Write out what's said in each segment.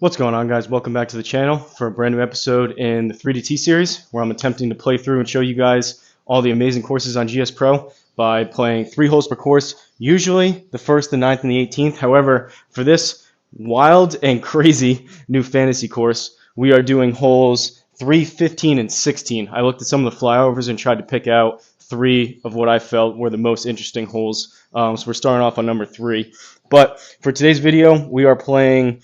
What's going on, guys? Welcome back to the channel for a brand new episode in the 3DT series where I'm attempting to play through and show you guys all the amazing courses on GSPro by playing 3 holes per course, usually the 1st, the 9th, and the 18th. However, for this wild and crazy new fantasy course, we are doing holes 3, 15, and 16. I looked at some of the flyovers and tried to pick out 3 of what I felt were the most interesting holes. So we're starting off on number 3. But for today's video, we are playing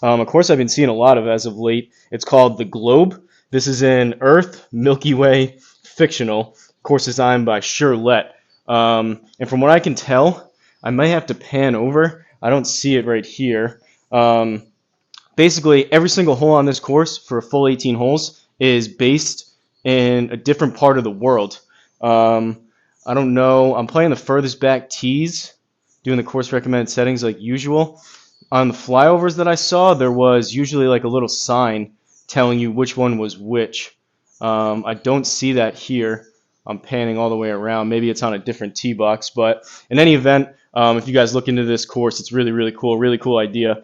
a course I've been seeing a lot of as of late. It's called the Globe. This is in Earth, Milky Way, Fictional. Course designed by Shirlette. And from what I can tell, I might have to pan over. I don't see it right here. Basically, every single hole on this course for a full 18 holes is based in a different part of the world. I don't know. I'm playing the furthest back tees, doing the course recommended settings like usual. On the flyovers that I saw, there was usually like a little sign telling you which one was which. I don't see that here. I'm panning all the way around. Maybe it's on a different tee box, but in any event, if you guys look into this course, it's really cool idea.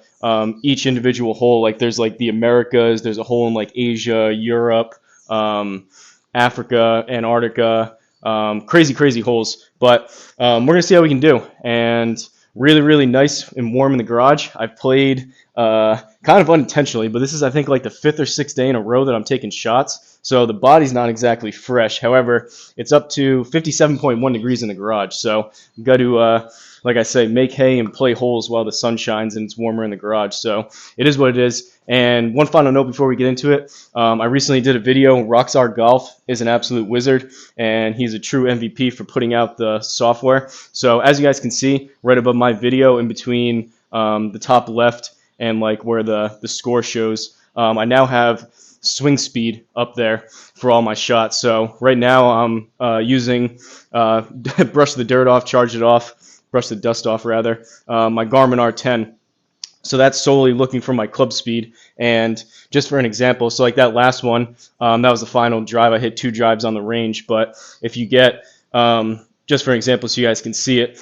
Each individual hole, like there's like the Americas, there's a hole in like Asia, Europe, Africa, Antarctica, crazy holes. But we're gonna see how we can do. And really nice and warm in the garage. I've played kind of unintentionally, but this is, I think, like the 5th or 6th day in a row that I'm taking shots. So the body's not exactly fresh. However, it's up to 57.1 degrees in the garage. So I've got to, like I say, make hay and play holes while the sun shines and it's warmer in the garage. So it is what it is. And one final note before we get into it, I recently did a video. Rockstar Golf is an absolute wizard, and he's a true MVP for putting out the software. So as you guys can see, right above my video, in between the top left and like where the score shows, I now have swing speed up there for all my shots. So right now I'm using brush the dirt off, charge it off, brush the dust off rather, my Garmin R10. So that's solely looking for my club speed. And just for an example, so like that last one, that was the final drive. I hit 2 drives on the range. But if you get, just for example, so you guys can see it,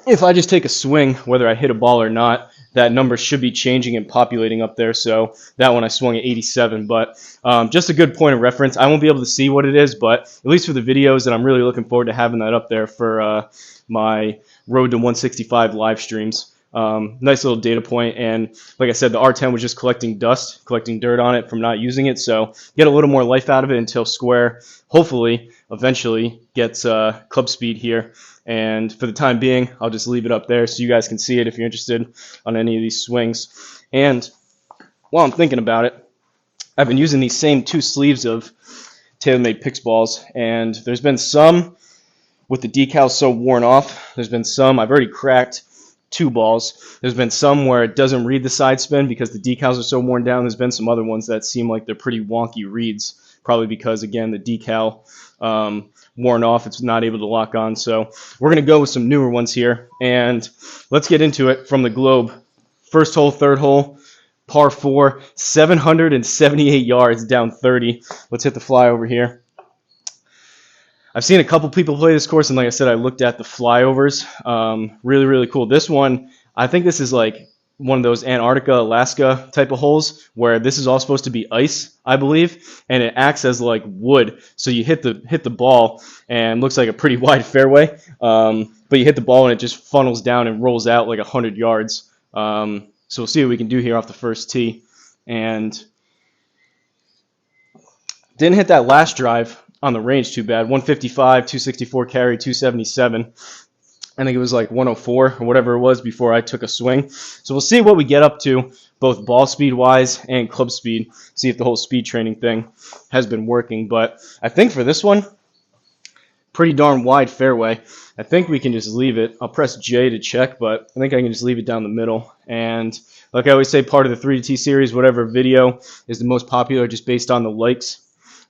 if I just take a swing, whether I hit a ball or not, that number should be changing and populating up there. So that one I swung at 87. But just a good point of reference. I won't be able to see what it is, but at least for the videos, and I'm really looking forward to having that up there for my Road to 165 live streams. Nice little data point, and like I said, the R10 was just collecting dust, collecting dirt on it from not using it, so get a little more life out of it until Square hopefully eventually gets club speed here. And for the time being, I'll just leave it up there so you guys can see it if you're interested on any of these swings. And while I'm thinking about it, I've been using these same 2 sleeves of TaylorMade Pix balls, and there's been some with the decals so worn off. There's been some I've already cracked 2 balls. There's been some where it doesn't read the side spin because the decals are so worn down. There's been some other ones that seem like they're pretty wonky reads, probably because, again, the decal worn off. It's not able to lock on. So we're going to go with some newer ones here, and let's get into it from the Globe. First hole, third hole, par 4, 778 yards, down 30. Let's hit the fly over here. I've seen a couple people play this course, and like I said, I looked at the flyovers. Really cool. This one, I think this is like one of those Antarctica, Alaska type of holes where this is all supposed to be ice, I believe, and it acts as like wood. So you hit the ball, and it looks like a pretty wide fairway, but you hit the ball and it just funnels down and rolls out like 100 yards. So we'll see what we can do here off the first tee. And didn't hit that last drive on the range too bad. 155, 264 carry, 277. I think it was like 104 or whatever it was before I took a swing. So we'll see what we get up to, both ball speed wise and club speed. See if the whole speed training thing has been working. But I think for this one, pretty darn wide fairway. I think we can just leave it. I'll press J to check, but I think I can just leave it down the middle. And like I always say, part of the 3DT series, whatever video is the most popular, just based on the likes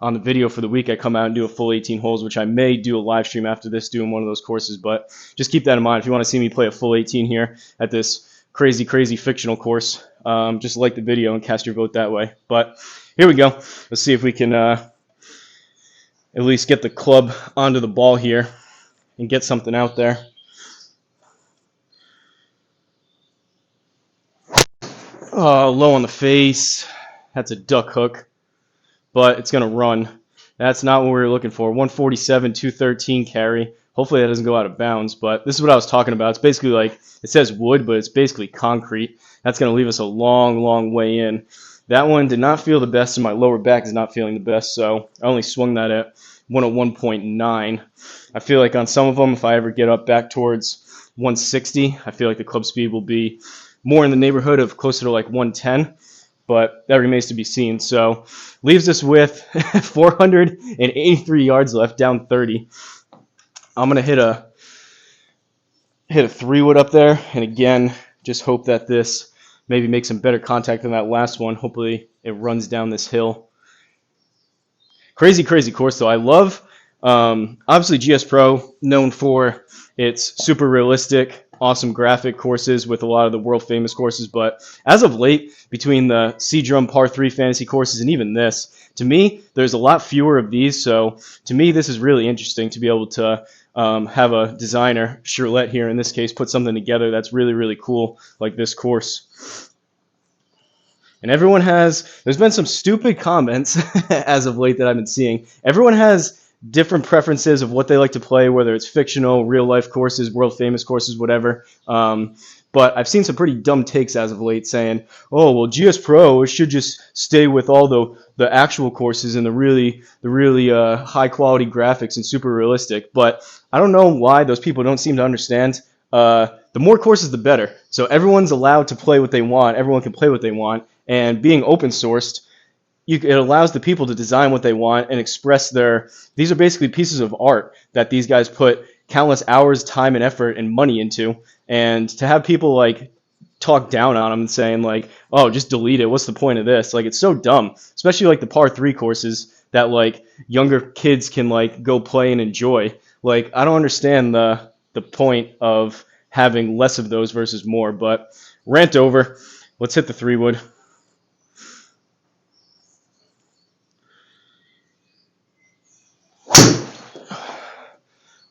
on the video for the week, I come out and do a full 18 holes, which I may do a live stream after this doing one of those courses. But just keep that in mind if you want to see me play a full 18 here at this crazy fictional course. Just like the video and cast your vote that way. But here we go. Let's see if we can at least get the club onto the ball here and get something out there. Low on the face. That's a duck hook, but it's going to run. That's not what we were looking for. 147, 213 carry. Hopefully that doesn't go out of bounds, but this is what I was talking about. It's basically like, it says wood, but it's basically concrete. That's going to leave us a long, long way in. That one did not feel the best, and my lower back is not feeling the best, so I only swung that at 101.9. I feel like on some of them, if I ever get up back towards 160, I feel like the club speed will be more in the neighborhood of closer to like 110, but that remains to be seen. So leaves us with 483 yards left, down 30. I'm going to hit a 3-wood up there, and again, just hope that this maybe makes some better contact than that last one. Hopefully it runs down this hill. Crazy, crazy course, though. I love, obviously, GSPro, known for its super realistic, awesome graphic courses with a lot of the world-famous courses. But as of late, between the Seadrum Par 3 fantasy courses and even this, to me, there's a lot fewer of these. So to me, this is really interesting to be able to have a designer, Charlotte here in this case, put something together that's really, really cool, like this course. And everyone there's been some stupid comments as of late that I've been seeing. Everyone has different preferences of what they like to play, whether it's fictional, real life courses, world famous courses, whatever. But I've seen some pretty dumb takes as of late saying, oh, well, GSPro should just stay with all the actual courses and the really high quality graphics and super realistic. But I don't know why those people don't seem to understand. The more courses, the better. So everyone's allowed to play what they want. Everyone can play what they want. And being open sourced, it allows the people to design what they want and express these are basically pieces of art that these guys put countless hours, time, and effort and money into. And to have people like talk down on them and saying like, oh, just delete it. What's the point of this? Like, it's so dumb, especially like the Par 3 courses that like younger kids can like go play and enjoy. Like, I don't understand the point of having less of those versus more, but rant over. Let's hit the 3-wood.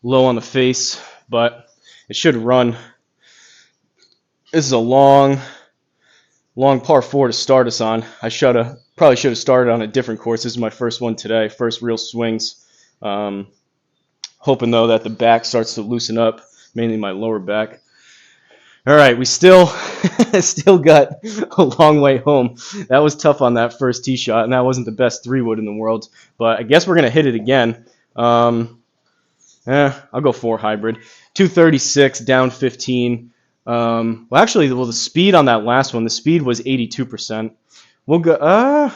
Low on the face, but it should run. This is a long par 4 to start us on. I probably should have started on a different course. This is my first one today, first real swings. Hoping though that the back starts to loosen up, mainly my lower back. All right, we still got a long way home. That was tough on that first tee shot, and that wasn't the best 3-wood in the world. But I guess we're gonna hit it again. I'll go 4 hybrid. 236, down 15. The speed on that last one, the speed was 82%. We'll go,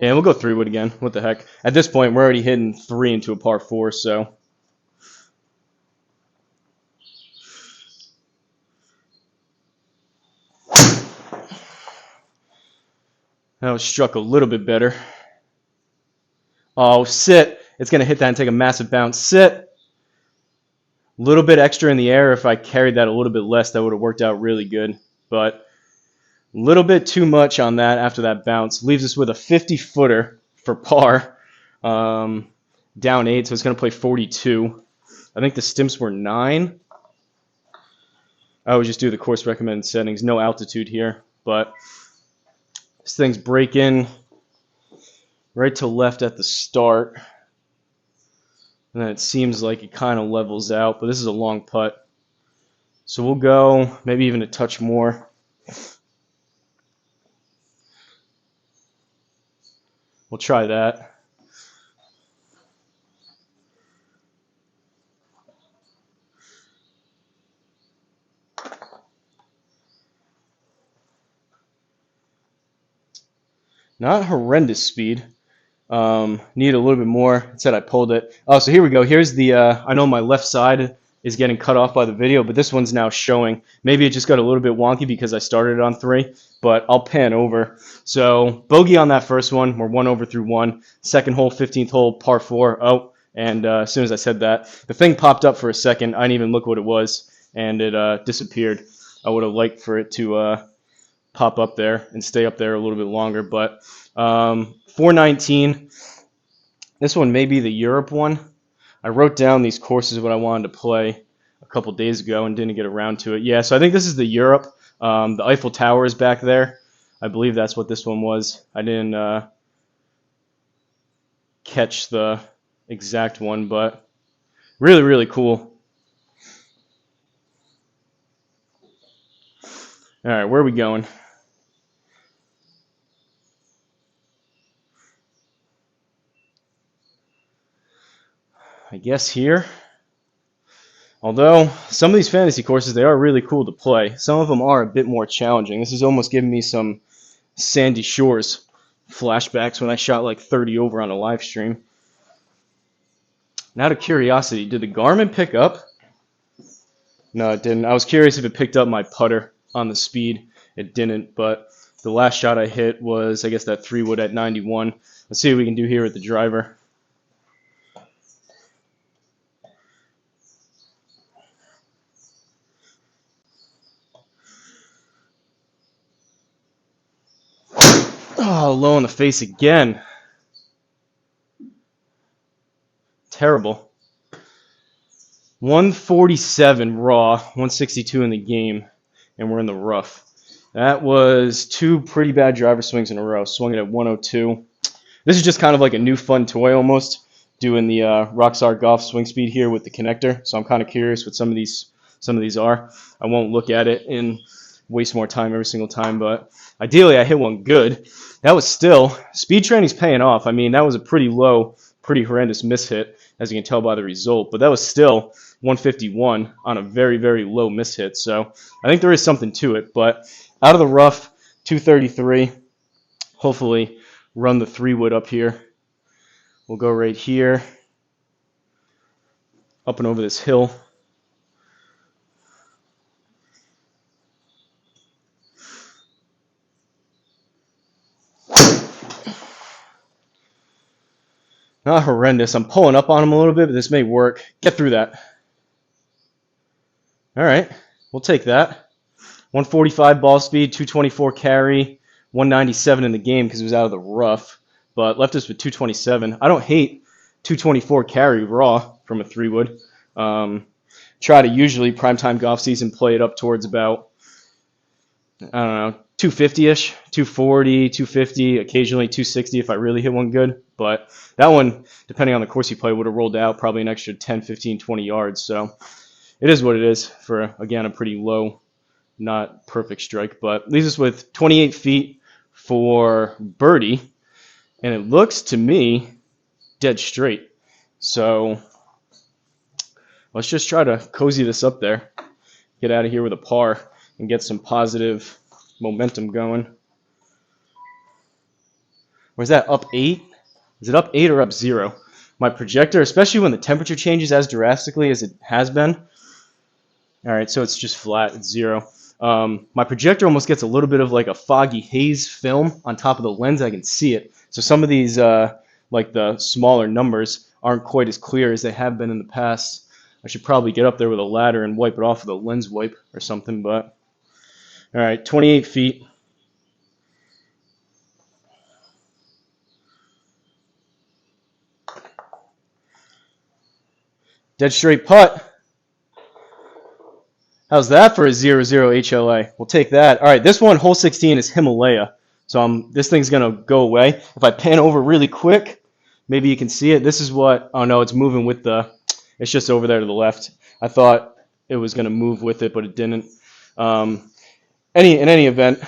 we'll go 3-wood again. What the heck? At this point, we're already hitting 3 into a par 4, so. That was struck a little bit better. Oh, sit. It's going to hit that and take a massive bounce. Sit. A little bit extra in the air. If I carried that a little bit less, that would have worked out really good. But a little bit too much on that after that bounce. Leaves us with a 50-footer for par. Down 8, so it's going to play 42. I think the stimps were 9. I would just do the course recommended settings. No altitude here. But this thing's breaking right to left at the start. And then it seems like it kind of levels out, but this is a long putt. So we'll go maybe even a touch more. We'll try that. Not horrendous speed. Need a little bit more. It said I pulled it. Oh, so here we go. Here's the, I know my left side is getting cut off by the video, but this one's now showing. Maybe it just got a little bit wonky because I started it on 3, but I'll pan over. So bogey on that first one. We're 1 over through 1. Second hole, 15th hole, par 4. Oh, and as soon as I said that, the thing popped up for a second. I didn't even look what it was, and it disappeared. I would have liked for it to pop up there and stay up there a little bit longer, but 419. This one may be the Europe one. I wrote down these courses what I wanted to play a couple days ago and didn't get around to it. Yeah, so I think this is the Europe. The Eiffel Tower is back there. I believe that's what this one was. I didn't catch the exact one, but really, really cool. All right, where are we going? I guess here. Although some of these fantasy courses, they are really cool to play. Some of them are a bit more challenging. This is almost giving me some Sandy Shores flashbacks when I shot like 30 over on a live stream. And out of curiosity, did the Garmin pick up? No, it didn't. I was curious if it picked up my putter on the speed. It didn't, but the last shot I hit was, I guess, that 3-wood at 91. Let's see what we can do here with the driver. Oh, low in the face again. Terrible. 147 raw, 162 in the game, and we're in the rough. That was two pretty bad driver swings in a row. Swung it at 102. This is just kind of like a new fun toy almost, doing the Rockstar Golf swing speed here with the connector. So I'm kind of curious what some of these are. I won't look at it and waste more time every single time, but ideally I hit one good. That was still, speed training's paying off. I mean, that was a pretty low, pretty horrendous miss hit, as you can tell by the result, but that was still 151 on a very, very low miss hit. So I think there is something to it, but out of the rough, 233. Hopefully run the 3-wood up here. We'll go right here, up and over this hill. Not horrendous. I'm pulling up on him a little bit, but this may work. Get through that. All right, we'll take that. 145 ball speed, 224 carry, 197 in the game because it was out of the rough, but left us with 227. I don't hate 224 carry raw from a 3-wood. Try to usually primetime golf season play it up towards about, I don't know, 250-ish, 240, 250, occasionally 260 if I really hit one good. But that one, depending on the course you play, would have rolled out probably an extra 10, 15, 20 yards. So it is what it is for, again, a pretty low, not perfect strike. But leaves us with 28 feet for birdie. And it looks to me dead straight. So let's just try to cozy this up there. Get out of here with a par and get some positive momentum going. Or is that up 8? Is it up 8 or up 0? My projector, especially when the temperature changes as drastically as it has been. All right, so it's just flat. It's 0. My projector almost gets a little bit of like a foggy haze film on top of the lens. I can see it. So some of these, like the smaller numbers, aren't quite as clear as they have been in the past. I should probably get up there with a ladder and wipe it off with a lens wipe or something. But all right, 28 feet. Dead straight putt. How's that for a 0-0 HLA? We'll take that. All right, this one, hole 16, is Himalaya. So this thing's going to go away. If I pan over really quick, maybe you can see it. This is what, oh no, it's moving with the, it's just over there to the left. I thought it was going to move with it, but it didn't. In any event,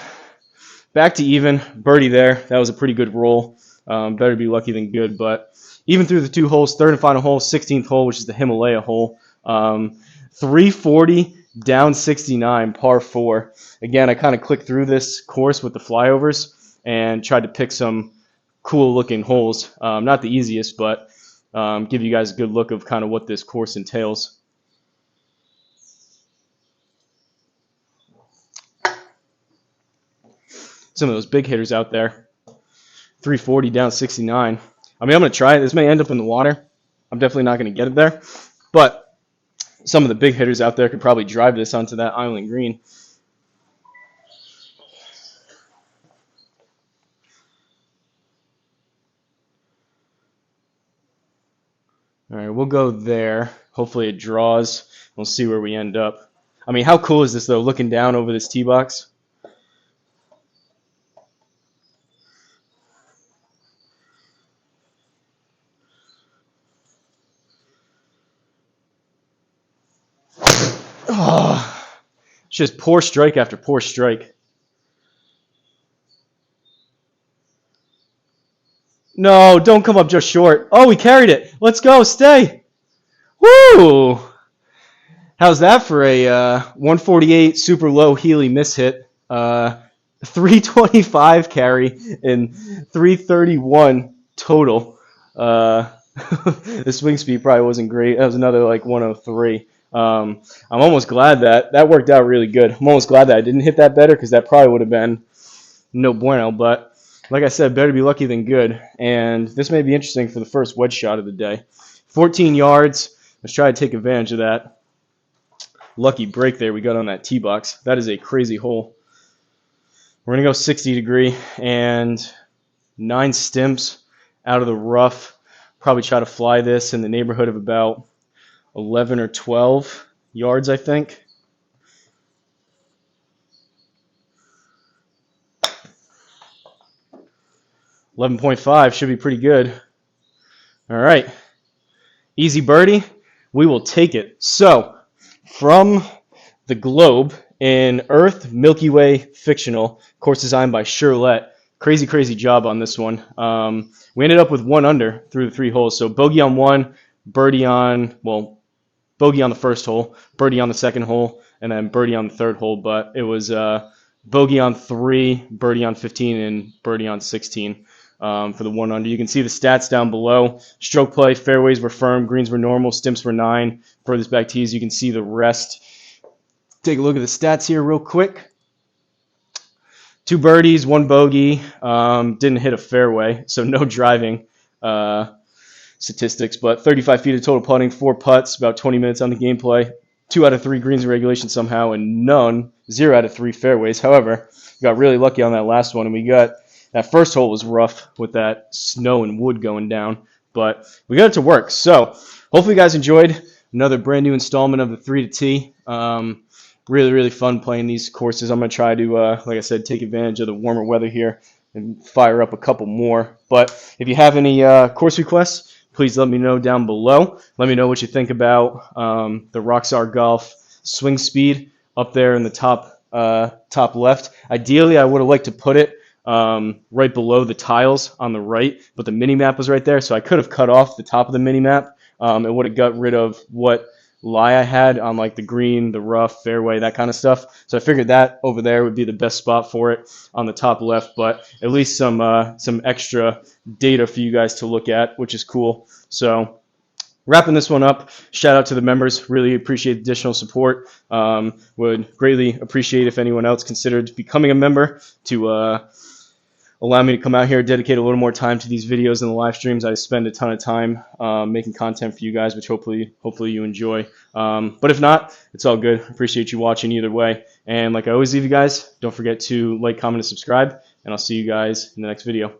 back to even, birdie there. That was a pretty good roll. Better be lucky than good, but even through the 2 holes, third and final hole, 16th hole, which is the Himalaya hole, 340 down 69, par 4. Again, I kind of clicked through this course with the flyovers and tried to pick some cool looking holes. Not the easiest, but give you guys a good look of kind of what this course entails. Some of those big hitters out there. 340 down 69. I mean, I'm going to try it. This may end up in the water. I'm definitely not going to get it there. But some of the big hitters out there could probably drive this onto that island green. All right, we'll go there. Hopefully it draws. We'll see where we end up. I mean, how cool is this though, looking down over this tee box? Oh, it's just poor strike after poor strike. No, don't come up just short. Oh, we carried it. Let's go. Stay. Woo! How's that for a 148 super low Healy miss hit? 325 carry and 331 total. The swing speed probably wasn't great. That was another like 103. I'm almost glad that worked out really good. I'm almost glad that I didn't hit that better because that probably would have been no bueno. But like I said, better be lucky than good. And this may be interesting for the first wedge shot of the day. 14 yards. Let's try to take advantage of that lucky break there we got on that tee box. That is a crazy hole. We're going to go 60 degree and 9 stimps out of the rough. Probably try to fly this in the neighborhood of about 11 or 12 yards, I think. .5 should be pretty good. All right. Easy birdie. We will take it. So, from the globe in Earth, Milky Way, Fictional, course designed by Shirlette. Crazy, crazy job on this one. We ended up with 1 under through the 3 holes. So bogey on 1, birdie on, well, bogey on the first hole, birdie on the second hole, and then birdie on the third hole. But it was bogey on 3, birdie on 15, and birdie on 16 for the 1 under. You can see the stats down below. Stroke play, fairways were firm, greens were normal, stimps were 9. Furthest back tees, you can see the rest. Take a look at the stats here real quick. 2 birdies, 1 bogey. Didn't hit a fairway, so no driving statistics. But 35 feet of total putting, 4 putts, about 20 minutes on the gameplay. 2 out of 3 greens in regulation somehow, and 0 out of 3 fairways. However, we got really lucky on that last one, and we got that first hole was rough with that snow and wood going down, but we got it to work. So hopefully you guys enjoyed another brand new installment of the 3 to Tee. Really, really fun playing these courses. I'm going to try to, like I said, take advantage of the warmer weather here and fire up a couple more. But if you have any course requests, please let me know down below. Let me know what you think about the Rockstar Golf swing speed up there in the top left. Ideally, I would have liked to put it right below the tiles on the right, but the mini map was right there, so I could have cut off the top of the mini map and would have got rid of what lie I had on like the green, the rough, fairway, that kind of stuff. So I figured that over there would be the best spot for it on the top left, but at least some extra data for you guys to look at, which is cool. So wrapping this one up, shout out to the members. Really appreciate the additional support. Would greatly appreciate if anyone else considered becoming a member to allow me to come out here, dedicate a little more time to these videos and the live streams. I spend a ton of time making content for you guys, which hopefully you enjoy. But if not, it's all good. Appreciate you watching either way. And like I always leave you guys, don't forget to like, comment, and subscribe. And I'll see you guys in the next video.